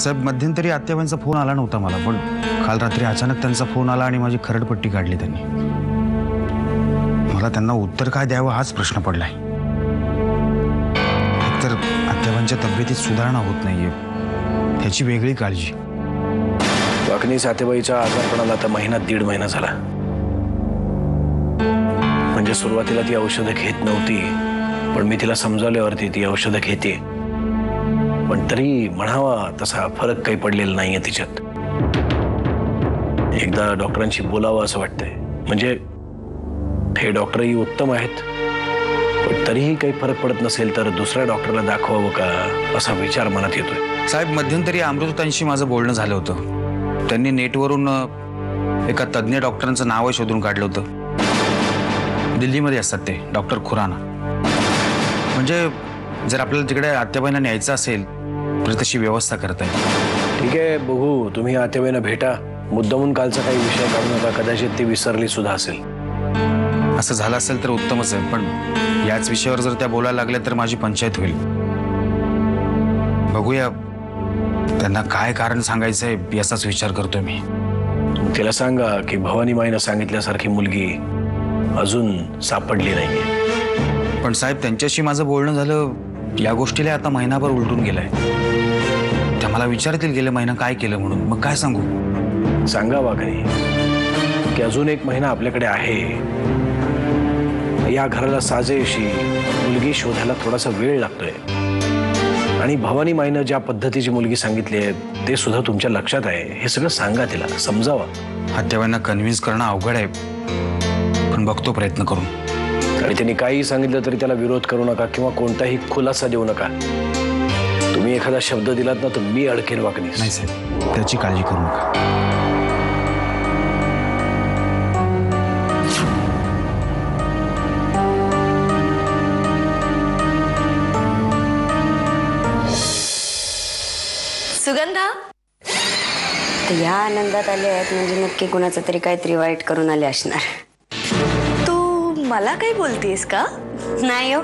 साहेब मध्यंतरी आत्याबाईंचा फोन आला नव्हता मला, पण काल रात्री अचानक त्यांचा फोन आला आणि माझी खरडपट्टी काढली त्यांनी. मला त्यांना उत्तर काय द्यावं हाच प्रश्न पडलाय. एकतर आत्याबाईंच्या तब्येतीत सुधारणा होत नाहीये, त्याची वेगळी काळजी. वाकणीस आत्याबाईच्या आजारपणाला आता महिना दीड महिना झाला. म्हणजे सुरुवातीला ती औषधं घेत नव्हती, पण मी तिला समजावल्यावरती ती औषधं घेते. पण तरी म्हणावा तसा फरक काही पडलेला नाहीये तिच्यात. एकदा डॉक्टरांशी बोलावं असं वाटतंय. म्हणजे हे डॉक्टरही उत्तम आहेत, पण तरीही काही फरक पडत नसेल तर दुसऱ्या डॉक्टरला दाखवावं का असा विचार मनात येतोय. साहेब मध्यंतरी अमृतांशी माझं बोलणं झालं होतं. त्यांनी नेटवरून एका तज्ज्ञ डॉक्टरांचं नाव शोधून काढलं होतं. दिल्लीमध्ये असतात ते डॉक्टर खुराना. म्हणजे जर आपल्याला तिकडे आत्याबाईंना न्यायचं असेल तर तशी व्यवस्था करता येईल. ठीक आहे, बघू. तुम्ही आत्याबाईंना भेटा. मुद्दामून कालचा काही विषय काढू नका. कदाचित ती विसरली सुद्धा असेल. असं झालं असेल तर उत्तमच आहे, पण याच विषयावर जर त्या बोलायला लागल्या तर माझी पंचायत होईल. बघूया त्यांना काय कारण सांगायचंय याचाच विचार करतोय मी. तिला सांगा की भवानी माईनं सांगितल्यासारखी मुलगी अजून सापडली नाहीये. पण साहेब त्यांच्याशी माझं बोलणं झालं, या गोष्टीला आता महिनाभर उलटून गेलाय. त्या मला विचारतील गेले महिना काय केलं म्हणून. मग काय सांगू? सांगा वाकणी की अजून एक महिना आपल्याकडे आहे. या घराला साजेशी मुलगी शोधायला थोडासा वेळ लागतोय. आणि भवानी माईनं ज्या पद्धतीची मुलगी सांगितली आहे ते सुद्धा तुमच्या लक्षात आहे. हे सगळं सांगा तिला, समजावा. आत्याबाईंना कन्व्हिन्स करणं अवघड आहे, पण बघतो प्रयत्न करून. आणि त्यांनी काही सांगितलं तरी त्याला विरोध करू नका किंवा कोणताही खुलासा देऊ नका. तुम्ही एखादा शब्द दिलात ना तर मी अडकेन वाकणी. नाही साहेब, त्याची काळजी करू नका. सुगंधा, या आनंदात आले आहेत म्हणजे नक्की कुणाचं तरी काहीतरी वाईट करून आले असणार. तू मला काही बोलतेस का? नाही हो,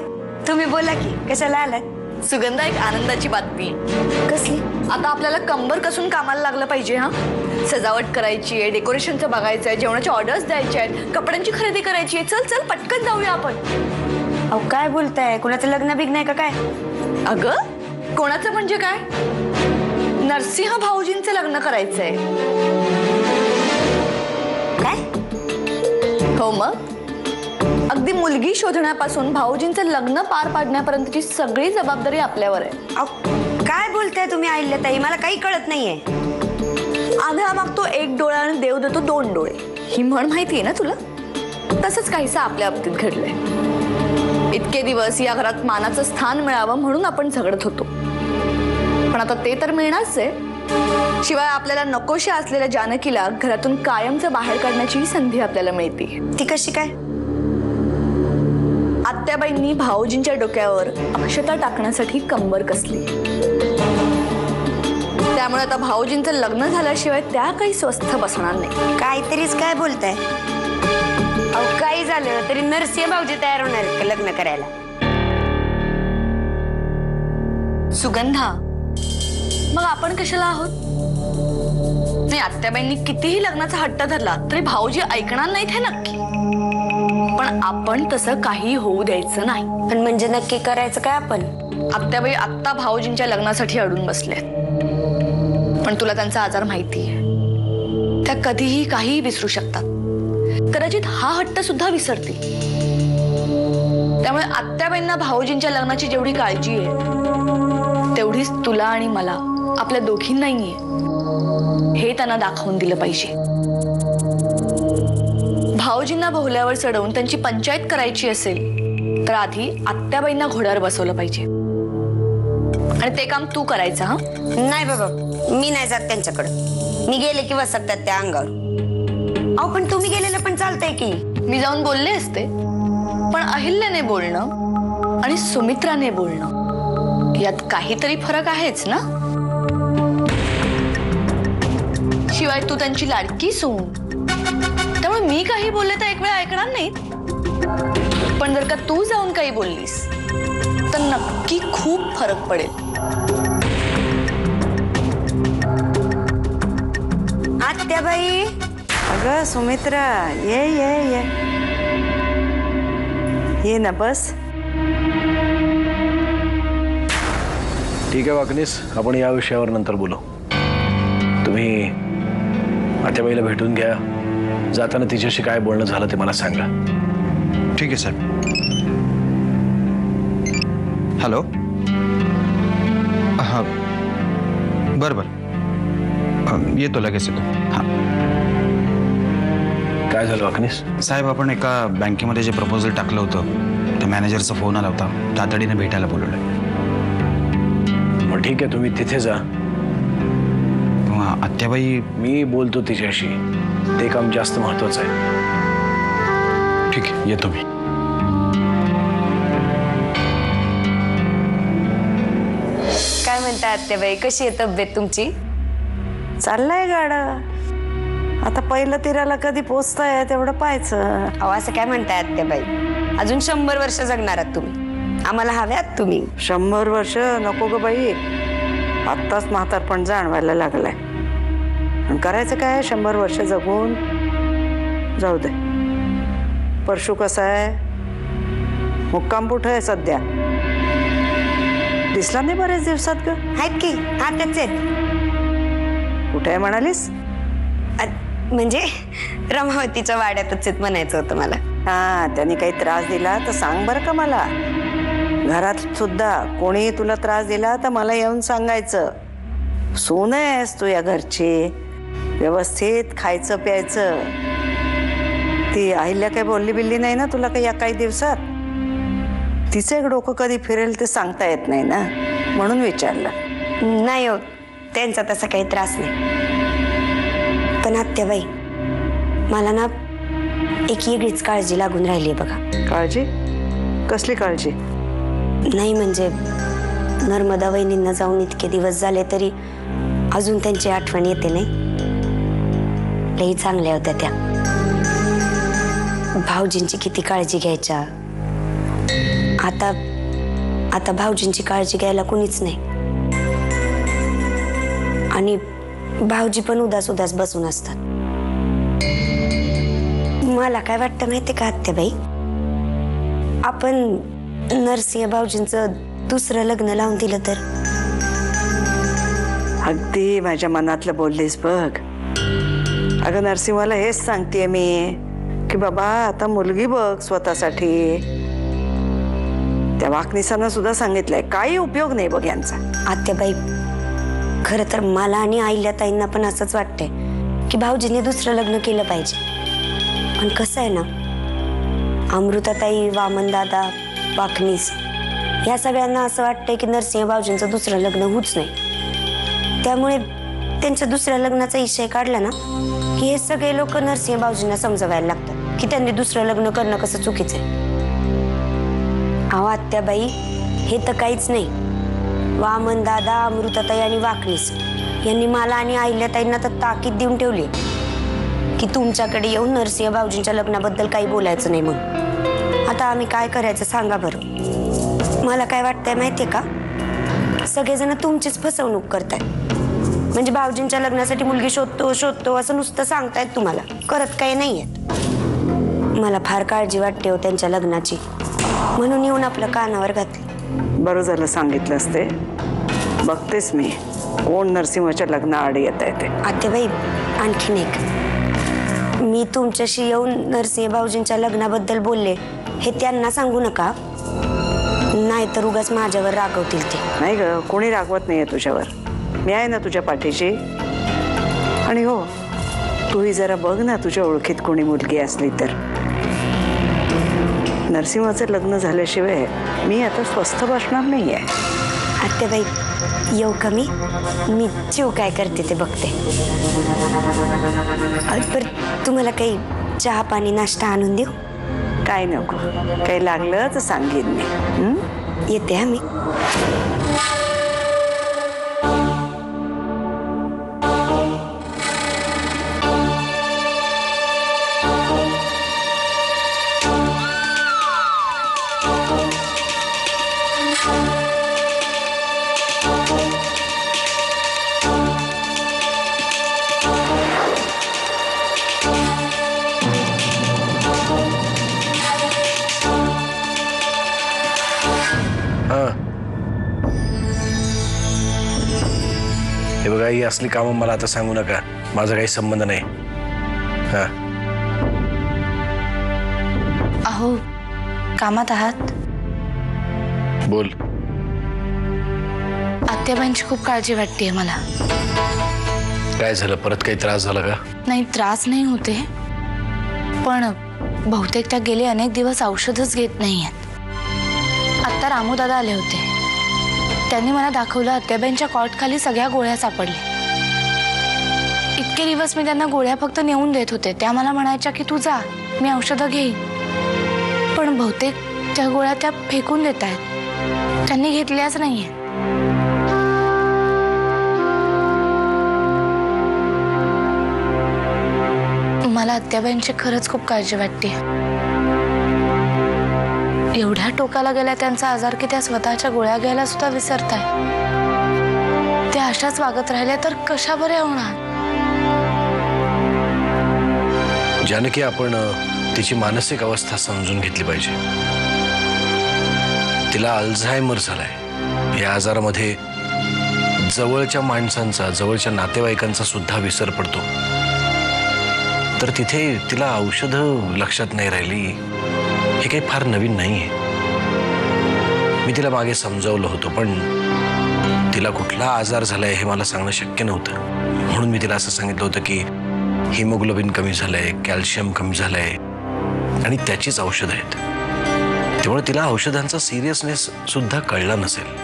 तुम्ही बोला की कशाला आलात? सुगंधा, एक आनंदाची बातमी. कसली? आता आपल्याला कंबर कसून कामाला लागलं पाहिजे. हा, सजावट करायची आहे, डेकोरेशनचं बघायचं आहे, जेवणाच्या ऑर्डर्स द्यायच्या आहेत, कपड्यांची खरेदी करायची आहे. चल चल पटकन जाऊया आपण. अहो काय बोलताय? कुणाचं लग्न बिग्न आहे का काय? अगं कोणाचं म्हणजे काय? नरसिंह भाऊजींचं लग्न करायचंय. काय? हो मग. अगदी मुलगी शोधण्यापासून भाऊजींचं लग्न पार पाडण्यापर्यंतची सगळी जबाबदारी आपल्यावर आहे. अहो काय बोलताय तुम्ही अहिल्याताई? मला काही कळत नाहीये. आंधळा मागतो एक डोळा आणि देव देतो दोन डोळे, ही म्हण माहितीये ना तुला? तसंच काहीसं आपल्या बाबतीत घडलंय. इतके दिवस या घरात मानाचं स्थान मिळावं म्हणून आपण झगडत होतो, पण आता ते तर मिळणारच आहे. शिवाय आपल्याला नकोशी असलेल्या जानकीला घरातून कायमचं बाहेर काढण्याची संधी आपल्याला मिळते. ती कशी काय? आत्याबाईंनी भाऊजींच्या डोक्यावर अक्षता टाकण्यासाठी कंबर कसली. त्यामुळे आता भाऊजींचं लग्न झाल्याशिवाय त्या काही स्वस्थ बसणार नाही. काहीतरीच काय बोलताय? अहो काही झालं तरी नरसिंह भाऊजी तयार होणार आहेत का लग्न करायला? सुगंधा, मग आपण कशाला आहोत? नाही, आत्याबाईंनी कितीही लग्नाचा हट्ट धरला तरी भाऊजी ऐकणार नाहीत हे नक्की. पण आपण तसं काही होऊ द्यायचं नाही. पण म्हणजे नक्की करायचं काय आपण? आत्याबाई आत्ता भाऊजींच्या लग्नासाठी अडून बसल्यात, पण तुला त्यांचा आजार माहितीये. त्या कधीही काहीही विसरू शकतात. कदाचित हा हट्ट सुद्धा विसरतील. त्यामुळे आत्याबाईंना भाऊजींच्या लग्नाची जेवढी काळजी आहे तेवढीच तुला आणि मला आपल्या दोघींनाही आहे, हे त्यांना दाखवून दिलं पाहिजे. भाऊजींना भोवल्यावर चढवून त्यांची पंचायत करायची असेल तर आधी आत्याबाईंना घोड्यावर बसवलं पाहिजे. आणि ते काम तू करायचं. हा नाही बाबा, मी नाही जात त्यांच्याकडे. मी गेले की वसकतात त्या अंगावर. अहो पण तुम्ही गेलेलं पण चालतंय की. मी जाऊन बोलले असते, पण अहिल्याने बोलणं आणि सुमित्राने बोलणं यात काहीतरी फरक आहेच ना. शिवाय तू त्यांची लाडकी सून, त्यामुळे मी काही बोलले तर एक वेळ ऐकणार नाहीत. पण जर का तू जाऊन काही बोललीस तर नक्की खूप फरक पडेल. आत्याबाई. अगं सुमित्रा, ये ये ये ये ना, बस. ठीक आहे वाकनीस, आपण या विषयावर नंतर बोलू. तुम्ही आत्याबाईला भेटून घ्या. जाताना तिच्याशी काय बोलणं झालं ते मला सांगा. ठीक आहे साहेब. हॅलो. हां बरं बरं, येतो लगेच येतो. हां काय झालं वाकनीस? साहेब, आपण एका बँकेमध्ये जे प्रपोजल टाकलं होतं त्या मॅनेजरचा फोन आला होता. तातडीने भेटायला बोलवलं. मग ठीक आहे, तुम्ही तिथे जा. आत्याबाई. मी बोलतो तिच्याशी, ते काम जास्त महत्वाचं आहे. ठीक आहे, येतो मी. काय म्हणता आत्याबाई, कशी आहे तब्येत तुमची? चाललंय गाडं. आता पहिलं तिराला कधी पोचताय तेवढं पाहायचं. अहो असं काय म्हणताय आत्याबाई, अजून 100 वर्ष जगणार आहात तुम्ही. आम्हाला हव्यात तुम्ही. 100 वर्ष नको ग बाई. आत्ताच म्हातारपण जाणवायला लागलाय. आणि करायचं काय 100 वर्ष जगून? जाऊ दे. परशू कसा आहे? मुक्काम कुठं आहे सध्या? दिसला नाही बरेच दिवसात ग. आहेत की, आत्याच आहेत. कुठे आहे म्हणालीस? म्हणजे रमावतीच्या वाड्यातच आहेत म्हणायचं होतं मला. हा, त्यांनी काही त्रास दिला तर सांग बरं का मला. घरात सुद्धा कोणी तुला त्रास दिला तर मला येऊन सांगायचं. सून आहेस तू या घरची, व्यवस्थित खायचं प्यायचं. ती अहिल्या काही बोलली बिल्ली नाही ना तुला काही या काही दिवसात? तिचं एक डोकं कधी फिरेल ते सांगता येत नाही ना, म्हणून विचारलं. नाही हो, त्यांचा तसा काही त्रास नाही. पण आत्याबाई, मला ना एक वेगळीच काळजी लागून राहिली आहे बघा. काळजी? कसली काळजी? नाही म्हणजे नर्मदा वहिनींना जाऊन इतके दिवस झाले तरी अजून त्यांची आठवण येते नाही. लई चांगल्या होत्या त्या. भाऊजींची किती काळजी घ्यायच्या. आता आता भाऊजींची काळजी घ्यायला कुणीच नाही. आणि भाऊजी पण उदास उदास बसून असतात. मला काय वाटतं माहिती का आत्याबाई, आपण नरसिंह भाऊजींचं दुसरं लग्न लावून दिलं तर? अगदी माझ्या मनातलं बोललीस बघ. अगं नरसिंहाला हेच सांगतेय मी की बाबा आता मुलगी बघ स्वतःसाठी. त्या वाकनिसानं सुद्धा सांगितलंय काही उपयोग नाही बघ यांचा. आत्याबाई, खरं तर मला आणि अहिल्याताईंना पण असंच वाटतंय की भाऊजींनी दुसरं लग्न केलं पाहिजे. पण कसं आहे ना, अमृताताई, वामनदादा, वाकनीस या सगळ्यांना असं वाटतंय की नरसिंह भाऊजींचं दुसरं लग्न होऊच नाही. त्यामुळे त्यांच्या दुसऱ्या लग्नाचा इशय काढला ना की हे सगळे लोक नरसिंह भाऊजींना समजवायला लागतात की त्यांनी दुसरं लग्न करणं कसं चुकीचं आहे. अहो आत्याबाई, हे तर काहीच नाही. वामनदादा, अमृताताई आणि वाकनीस यांनी मला आणि अहिल्याताईंना तर ताकीद देऊन ठेवली की तुमच्याकडे येऊन नरसिंह भाऊजींच्या लग्नाबद्दल काही बोलायचं नाही म्हणून. आता आम्ही काय करायचं सांगा बरं. मला काय वाटतंय माहितीये का, सगळेजण तुमचीच फसवणूक करतायत. म्हणजे भाऊजींच्या लग्नासाठी मुलगी शोधतो शोधतो असं नुसतं सांगतायत तुम्हाला, करत काही नाहीयेत. मला फार काळजी वाटते हो त्यांच्या लग्नाची, म्हणून येऊन आपलं कानावर घातलं. बरं झालं सांगितलंस ते. बघतेस मी कोण नरसिंहाच्या लग्नाआड येत आहे ते. आत्याबाई, आणखीन एक, मी तुमच्याशी येऊन नरसिंह भाऊजींच्या लग्नाबद्दल बोलले हे त्यांना सांगू नका, नाही तर उगाच माझ्यावर रागवतील ते. नाही ग, कोणी रागवत नाहीये तुझ्यावर. मी आहे ना तुझ्या पाठीशी. आणि हो, तूही जरा बघ ना तुझ्या ओळखीत कोणी मुलगी असली तर. नरसिंहाचं लग्न झाल्याशिवाय मी आता स्वस्थ बसणार नाहीये. आत्याबाई, येऊ का मी? मी जीव काय करते ते बघते. बरं, तुम्हाला काही चहा पाणी नाश्ता आणून देऊ? काय नको, काही लागलं तर सांगेन मी. येते हा मी. हा, हे बघा, ही असली कामं मला आता सांगू नका, माझा काही संबंध नाही. हा, अहो कामात आहात? बोल. आत्याबाईंची खूप काळजी वाटतेय मला. काय झालं, परत काही त्रास झाला का? नाही, त्रास नाही होते, पण बहुतेक त्या गेले अनेक दिवस औषधच घेत नाहीयेत. आता रामू दादा आले होते, त्यांनी मला दाखवलं आत्याबाईंच्या कॉट खाली सगळ्या गोळ्या सापडल्या. इतके दिवस मी त्यांना गोळ्या फक्त नेऊन देत होते. त्या मला म्हणायच्या की तू जा, मी औषधं घेईन, पण बहुतेक त्या गोळ्या त्या फेकून देत आहेत, त्यांनी घेतल्याच नाहीये. मला आत्याबाईंची खरंच खूप काळजी वाटते. एवढ्या टोकाला गेल्या त्यांचा आजार की त्या स्वतःच्या गोळ्या घ्यायला सुद्धा विसरताय. त्या अशाच वागत राहिल्या तर कशा बऱ्या होणार? जानकी, आपण तिची मानसिक अवस्था समजून घेतली पाहिजे. तिला अल्झायमर झालाय. या आजारामध्ये जवळच्या माणसांचा, जवळच्या नातेवाईकांचा सुद्धा विसर पडतो. तर तिथे तिला औषधं लक्षात नाही राहिली, हे काही फार नवीन नाहीये. मी तिला मागे समजावलं होतं, पण तिला कुठला आजार झालाय हे मला सांगणं शक्य नव्हतं. म्हणून मी तिला असं सांगितलं होतं की हिमोग्लोबिन कमी झालंय, कॅल्शियम कमी झालंय आणि त्याचीच औषधं आहेत. त्यामुळे तिला औषधांचा सिरियसनेस सुद्धा कळला नसेल.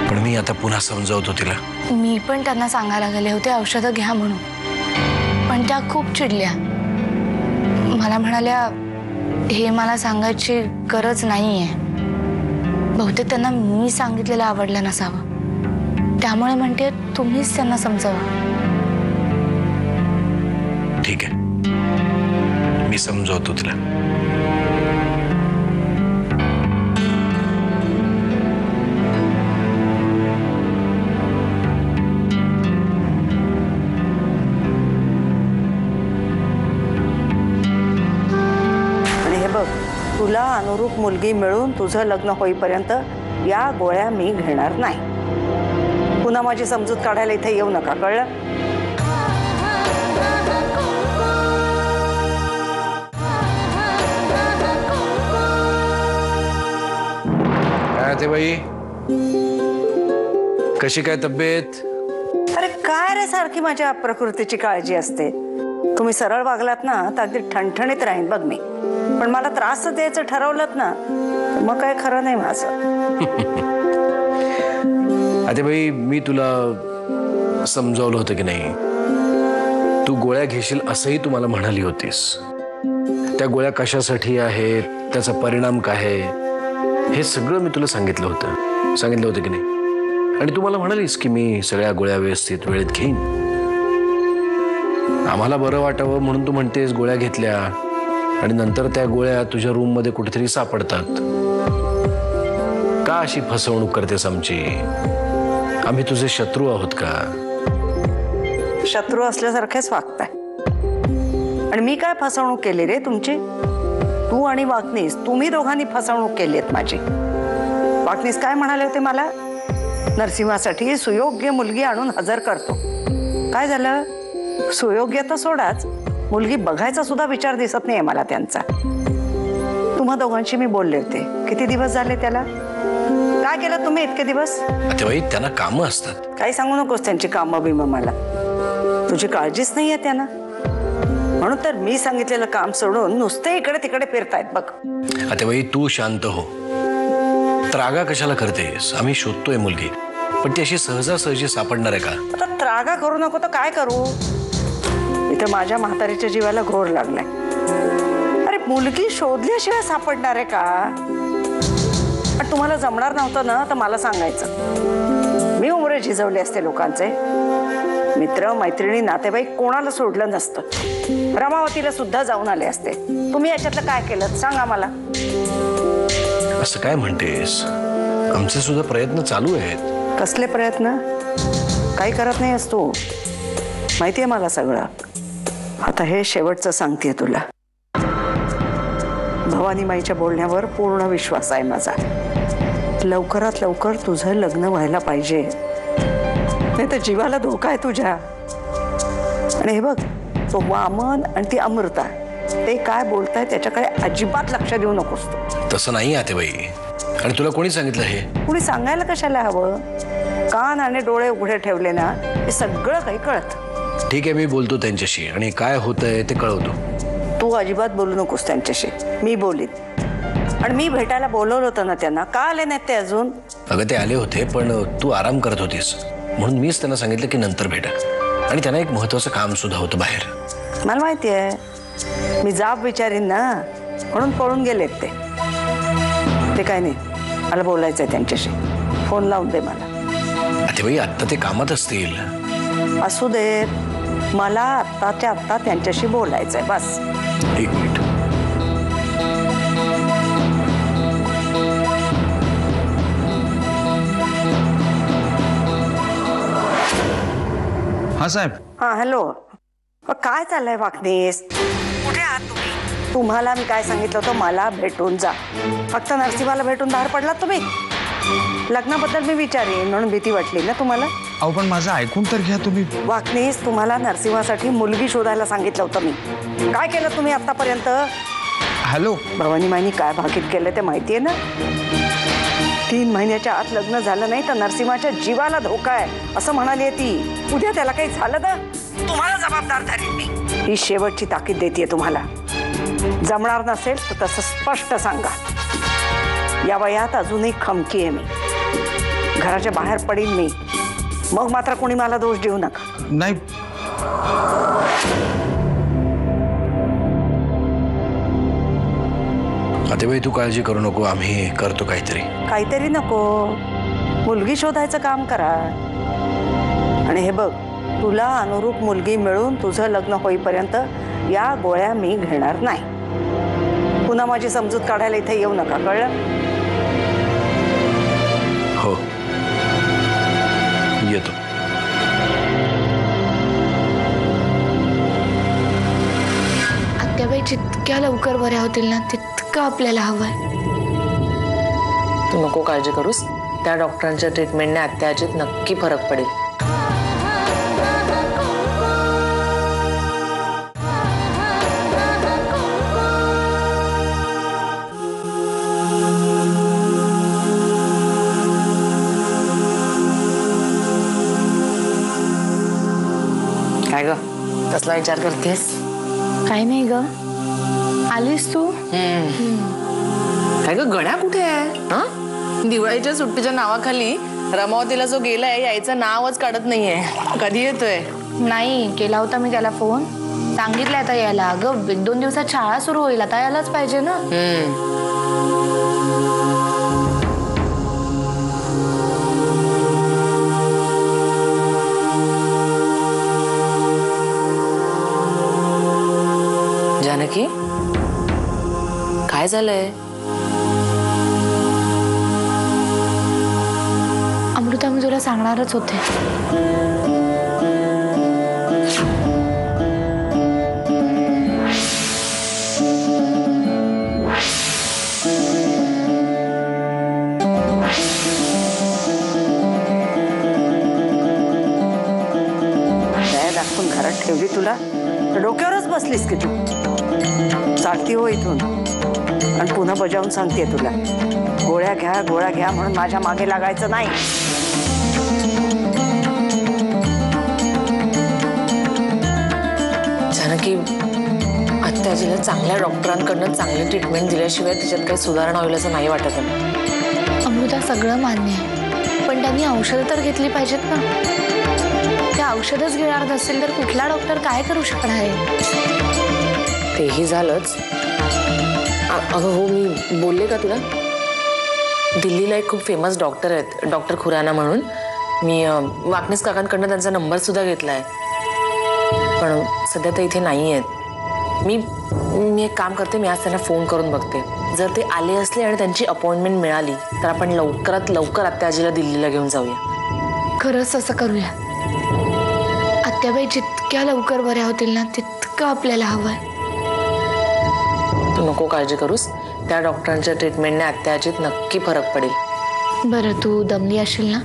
पण मी आता पुन्हा समजावतो तिला. मी पण त्यांना सांगायला गेले होते औषधं घ्या म्हणून, पण त्या खूप चिडल्या. मला म्हणाल्या हे मला सांगायची गरज नाहीये. बहुतेक त्यांना मी सांगितलेलं आवडलं नसावं, त्यामुळे म्हणते तुम्हीच त्यांना समजावा. ठीक आहे, मी समजावतो तिला. तुला अनुरूप मुलगी मिळून तुझं लग्न होईपर्यंत या गोळ्या मी घेणार नाही. पुन्हा माझी समजूत काढायला इथे येऊ नका, कळलं? काय ते बाई, कशी काय तब्येत? अरे काय रे, सारखी माझ्या प्रकृतीची काळजी असते. तुम्ही सरळ वागलात ना तर अगदी ठणठणीत राहीन बघ मी. पण मला त्रास द्यायचं ठरवलं ना तर मग काय खरं नाही माझं. अरे बाई, मी तुला समजावलं होतं की नाही? तू गोळ्या घेशील असंही तू मला म्हणाली होतीस. त्या गोळ्या कशासाठी आहेत, त्याचा परिणाम काय आहे, हे सगळं मी तुला सांगितलं होतं की नाही? आणि तू मला म्हणालीस की मी सगळ्या गोळ्या व्यवस्थित वेळेत घेईन. आम्हाला बरं वाटावं म्हणून तू म्हणतेस गोळ्या घेतल्या आणि नंतर त्या गोळ्या तुझ्या रूम मध्ये कुठेतरी सापडतात. का अशी फसवणूक करतेस आमची? आम्ही तुझे शत्रू आहोत का? शत्रू असल्यासारखेच वागताय. आणि मी काय फसवणूक केली रे तुमची? तू आणि वाकनीस, तुम्ही दोघांनी फसवणूक केलीत माझी. वाकनीस काय म्हणाले होते मला? नरसिंहासाठी सुयोग्य मुलगी आणून हजर करतो. काय झालं? सुयोग्य तर सोडाच, मुलगी बघायचा सुद्धा विचार दिसत नाहीये मला त्यांचा. तुम्हा दोघांशी मी बोलले होते. किती दिवस झाले त्याला? काय केलं तुम्ही इतके दिवस? बाई, त्यांना कामं असतात. काही सांगू नकोस त्यांची कामं बिमं मला. तुझी काळजीच नाहीये त्यांना. म्हणून तर मी सांगितलेलं काम सोडून नुसते इकडे तिकडे फिरतायत बघ. आता बाई, तू शांत हो. त्रागा कशाला करतेस? आम्ही शोधतोय मुलगी, पण ती अशी सहजासहजी सापडणार आहे का? आता त्रागा करू नको तर काय करू? इथे माझ्या म्हातारीच्या जीवाला घोर लागलाय. अरे मुलगी शोधल्याशिवाय सापडणार आहे का? पण तुम्हाला जमणार नव्हतं ना तर मला सांगायचं. मी उमरे झिजवले असते लोकांचे. मित्र मैत्रिणी नातेवाईक कोणाला सोडलं नसतं. रमावतीला सुद्धा जाऊन आले असते. तुम्ही याच्यातलं काय केलं सांगा मला. असं काय म्हणतेस? आमचे सुद्धा प्रयत्न चालू आहेत. कसले प्रयत्न? काही करत नाही तू, माहितीये मला सगळं. आता हे शेवटचं सांगतेय तुला. भवानी माईच्या बोलण्यावर पूर्ण विश्वास आहे माझा. लवकरात लवकर तुझं लग्न व्हायला पाहिजे, नाही तर जीवाला धोका आहे तुझ्या. आणि हे बघ, तो वामन आणि ती अमृता ते काय बोलताय त्याच्याकडे अजिबात लक्ष देऊ नकोस तू. तसं नाही आतेबाई. आणि तुला कोणी सांगितलं हे? कुणी सांगायला कशाला हवं? कान आणि डोळे उघडे ठेवले ना हे सगळं काही कळतं. ठीक आहे, मी बोलतो त्यांच्याशी आणि काय होतंय ते कळवतो. तू अजिबात बोलू नकोस त्यांच्याशी, मी बोलीन. आणि मी भेटायला बोलवलं होतं ना त्यांना, का आले नाहीत ते अजून? अगं ते आले होते, पण तू आराम करत होतीस म्हणून मीच त्यांना सांगितलं की नंतर भेटा. आणि त्यांना एक महत्वाचं काम सुद्धा होतं बाहेर. मला माहिती आहे, मी जाब विचारीन ना म्हणून पळून गेलेत ते. ते काय नाही, मला बोलायचं आहे त्यांच्याशी. फोन लावून दे मला. आतेबाई आत्ता ते कामात असतील. असू देत, मला आत्ताच्या आत्ता त्यांच्याशी बोलायचंय बस. एक मिनिट. हा साहेब. हा हॅलो. काय चाललंय वाकनीस? कुठे आहात तुम्ही? तुम्हाला मी काय सांगितलं होतं, मला भेटून जा. फक्त नरसिंहाला भेटून बाहेर पडलात तुम्ही? लग्नाबद्दल मी विचारेन म्हणून भीती वाटली ना तुम्हाला? अहो पण माझं ऐकून तर घ्या तुम्ही. वाकनीस, तुम्हाला नरसिंहासाठी मुलगी शोधायला सांगितलं होतं मी. काय केलं तुम्ही आतापर्यंत? हॅलो. भवानी माईनी काय भाकीत केलं ते माहितीये ना? 3 महिन्याच्या आत लग्न झालं नाही तर नरसिंहाच्या जीवाला धोका आहे असं म्हणाली ती. उद्या त्याला काही झालं तर तुम्हाला जबाबदार धरेन मी. ही शेवटची ताकीद देते तुम्हाला. जमणार नसेल तर तसं स्पष्ट सांगा. या वयात अजूनही खमकी आहे मी. घराच्या बाहेर पडीन मी, मग मात्र कोणी मला दोष देऊ नका. नाही. आतेबाई तू काळजी करू नको, आम्ही करतो काहीतरी. काहीतरी नको, मुलगी शोधायचं काम करा. आणि हे बघ, तुला अनुरूप मुलगी मिळून तुझं लग्न होईपर्यंत या गोळ्या मी घेणार नाही. पुन्हा माझी समजूत काढायला इथे येऊ नका, कळलं? हो, येतो. आत्याबाई जितक्या लवकर बऱ्या होतील ना तितकं आपल्याला हवंय. तू नको काळजी करूस. त्या डॉक्टरांच्या ट्रीटमेंटने आत्याजीत नक्की फरक पडेल. काय ग, कसला विचार करतेस? काय नाही ग, आलीस तू? काय ग, गण्या कुठे आहे? हा, दिवाळीच्या सुट्टीच्या नावाखाली रमावतीला जो गेलाय यायचं नावच काढत नाहीये. कधी येतोय? नाही, केला होता मी त्याला फोन, सांगितलंय आता यायला. अगं 1-2 दिवसात शाळा सुरू होईल, आता यायलाच पाहिजे ना. जानकी, काय झालंय? अमृता, मी तुला सांगणारच होते. काय दाखवून घरात ठेवली तुला? डोक्यावरच बसलीस की तू? चालती हो इथून. आणि पुन्हा बजावून सांगते तुला, गोळ्या घ्या गोळ्या घ्या म्हणून माझ्या मागे लागायचं नाही. जानकी, आत्याजीला चांगल्या डॉक्टरांकडनं चांगली ट्रीटमेंट दिल्याशिवाय तिच्यात काही सुधारणा होईल असं नाही वाटत आहे. अमृता, सगळं मान्य आहे, पण त्यांनी औषधं तर घेतली पाहिजेत ना. ते औषधच घेणार नसेल तर कुठला डॉक्टर काय करू शकणार आहे? तेही झालंच. अगं हो, मी बोलले का तुला? दिल्लीला एक खूप फेमस डॉक्टर आहेत, डॉक्टर खुराना म्हणून. मी वाकनीस काकांकडनं त्यांचा नंबर सुद्धा घेतलाय, पण सध्या ते इथे नाही आहेत. मी एक काम करते, मी आज त्यांना फोन करून बघते. जर ते आले असले आणि त्यांची अपॉइंटमेंट मिळाली तर आपण लवकरात लवकर आत्याजीला दिल्लीला घेऊन जाऊया. खरंच असं करूया. आत्याबाई जितक्या लवकर बऱ्या होतील ना तितकं आपल्याला हवंय. तू नको काळजी करूस. त्या डॉक्टरांच्या ट्रीटमेंटने आत्याजीत नक्की फरक पडेल. बरं तू दमली असशील ना,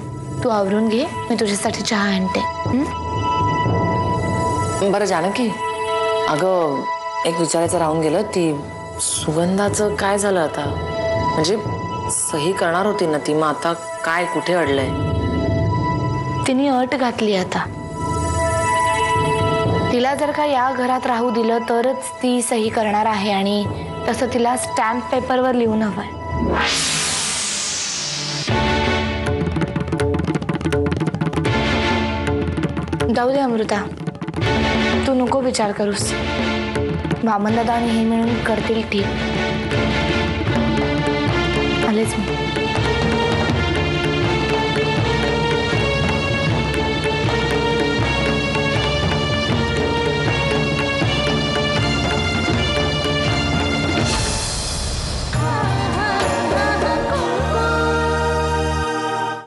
तू आवरून घे, मी तुझ्यासाठी चहा आणते. बरं जानकी, अगं एक विचारायचं राहून गेलं, ती सुगंधाचं काय झालं आता? म्हणजे सही करणार होती ना ती, मग आता काय, कुठे अडलंय? तिने अट घातली आता. तिला जर का या घरात राहू दिलं तरच ती सही करणार आहे आणि तसं तिला स्टॅम्प पेपरवर लिहून हवंय. जाऊ दे अमृता, तू नको विचार करूस. वामनदादा आणि हे मिळून करतील ठीक. आलेच मी.